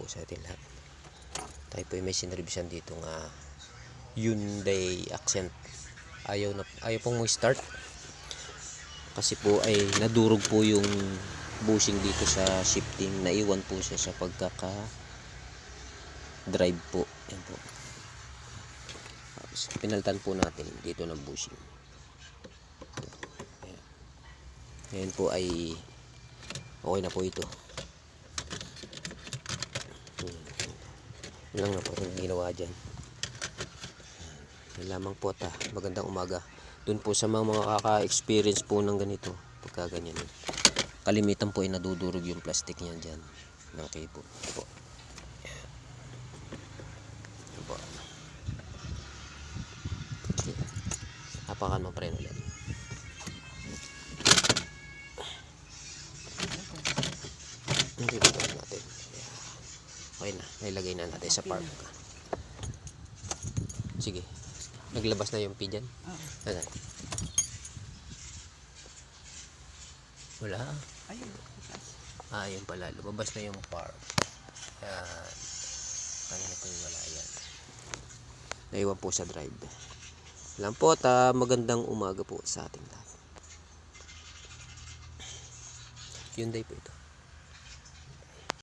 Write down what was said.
po sa atin lahat. Tayo po may sinrevisan dito nga Hyundai Accent. Ayaw pong start kasi po ay nadurog po yung bushing dito sa shifting. Naiwan po siya sa pagkaka drive po. Yan po. Pinaltan po natin dito ng bushing. Ayan po ay okay na po ito. Lang na po itong ginawa dyan. Yan lamang po ta. Magandang umaga. Doon po sa mga kaka-experience po ng ganito. Pagka ganyan. Kalimitan po ay nadudurog yung plastic niyan dyan. Okay po. Ito po. Ito po. Apakan mo pa rin ulit. Hindi po natin. Okay na. Nailagay na natin sa park. Sige. Naglabas na yung P dyan? Ano? Wala. Ayun pala. Lumabas na yung park. Yan. Kanina po yung wala yan. Naiwan po sa drive. Alam po at magandang umaga po sa ating lahat. Hyundai po ito.